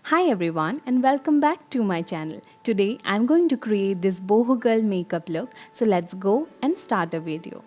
Hi everyone and welcome back to my channel. Today I'm going to create this boho girl makeup look. So let's go and start the video.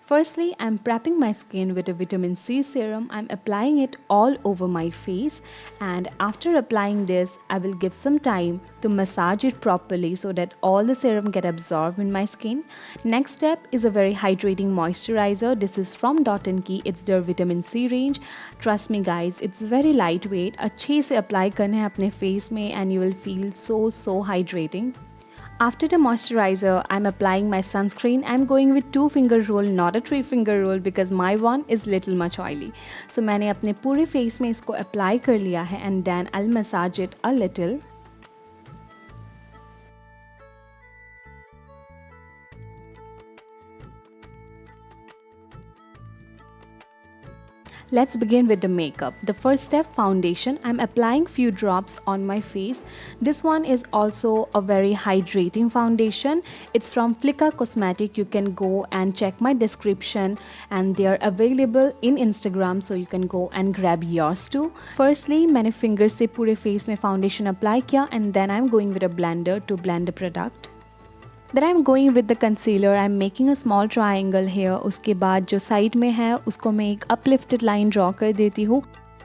Firstly, I'm prepping my skin with a vitamin C serum. I'm applying it all over my face, and after applying this, I will give some time to massage it properly so that all the serum get absorbed in my skin. Next step is a very hydrating moisturizer. This is from Dot & Key. It's their vitamin C range. Trust me guys, it's very lightweight. अच्छे से apply करना है अपने face में and you will feel so hydrating. After the moisturizer, I'm applying my sunscreen. I'm going with 2-finger rule, not a 3-finger rule because my one is little much oily. So मैंने अपने पूरे face में इसको apply कर लिया है and then I'll massage it a little. Let's begin with the makeup. The first step, foundation. I'm applying few drops on my face. This one is also a very hydrating foundation. It's from Flicka Cosmetic. You can go and check my description and they are available in Instagram, so you can go and grab yours too. Firstly, मैंने fingers से पूरे face में foundation apply किया and then I'm going with a blender to blend the product. Then I'm going with the concealer. I'm making a small triangle here. उसके बाद जो side में है उसको मैं एक uplifted line draw कर देती हूँ.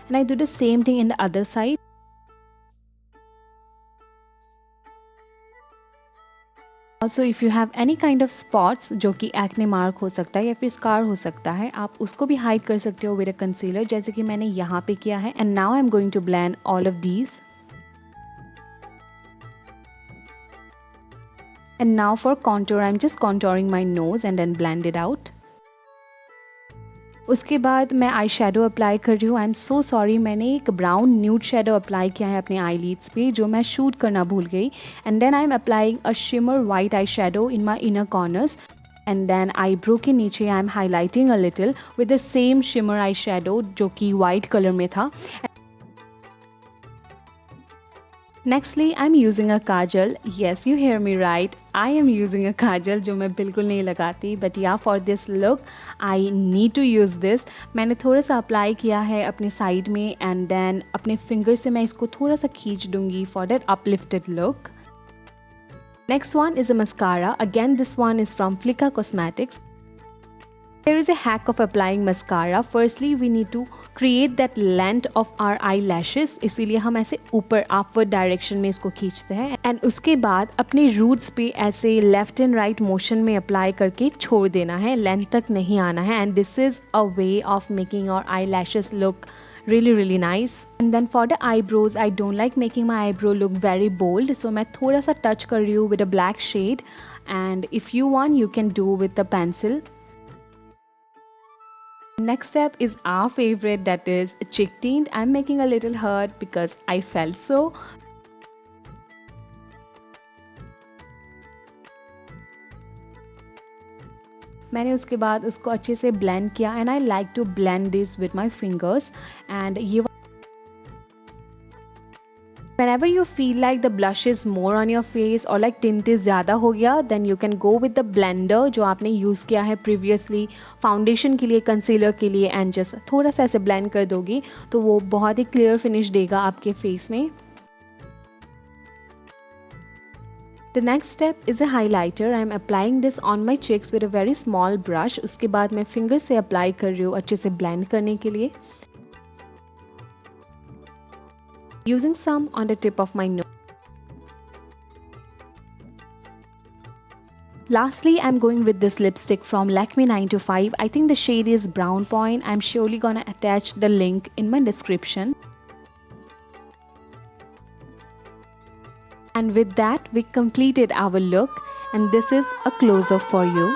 And I do the same thing in the other side. Also, if you have any kind of spots जो कि acne mark हो सकता है या फिर scar हो सकता है, आप उसको भी hide कर सकते हो with a concealer जैसे कि मैंने यहाँ पे किया है. And now I'm going to blend all of these. And now for contour, I'm just contouring my nose and then blend it out. उसके बाद मैं आई शेडो अप्लाई कर रही हूँ. आई एम सो सॉरी, मैंने एक ब्राउन न्यूड शेडो अप्लाई किया है अपने आई लीड्स पे जो मैं शूट करना भूल गई. And then I am applying a shimmer white eye shadow in my inner corners. And then eyebrow के नीचे I am highlighting a little with the same shimmer eye shadow जो कि वाइट कलर में था. Nextly, I'm using a kajal. Yes, you hear me right. I am using a kajal जो मैं बिल्कुल नहीं लगाती. But yeah, for this look, I need to use this. मैंने थोड़ा सा अप्लाई किया है अपने साइड में and then अपने फिंगर से मैं इसको थोड़ा सा खींच दूंगी for that uplifted look. Next one is a mascara. Again, this one is from Flicka Cosmetics. There is a hack of applying mascara. Firstly, we need to create that length of our eyelashes. इसीलिए हम ऐसे ऊपर upward direction में इसको खींचते हैं. And उसके बाद अपने roots पे ऐसे left and right motion में apply करके छोड़ देना है. Length तक नहीं आना है. And this is a way of making your eyelashes look really nice. And then for the eyebrows, I don't like making my eyebrow look very bold. So मैं थोड़ा सा touch कर रही हूँ with a black shade. And if you want, you can do with the pencil. Next step is our favorite, that is cheek tint. I'm making a little hurt because I felt so. मैंने उसके बाद उसको अच्छे से blend किया and I like to blend this with my fingers. And ये whenever you feel like the blush is more on your face or like tint is ज़्यादा हो गया, then you can go with the blender जो आपने use किया है previously foundation के लिए, concealer के लिए, and just थोड़ा सा ऐसे blend कर दोगी तो वो बहुत ही clear finish देगा आपके face में. The next step is a highlighter. I am applying this on my cheeks with a very small brush. उसके बाद मैं finger से apply कर रही हूँ अच्छे से blend करने के लिए. Using some on the tip of my nose. Lastly, I'm going with this lipstick from Lakme 925. I think the shade is Brown Point. I'm surely gonna attach the link in my description. And with that, we completed our look, and this is a close-up for you.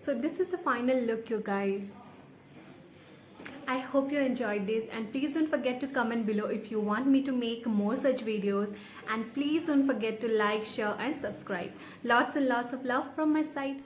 So this is the final look, you guys. I hope you enjoyed this, and please don't forget to comment below if you want me to make more such videos, and please don't forget to like, share and subscribe. Lots and lots of love from my side.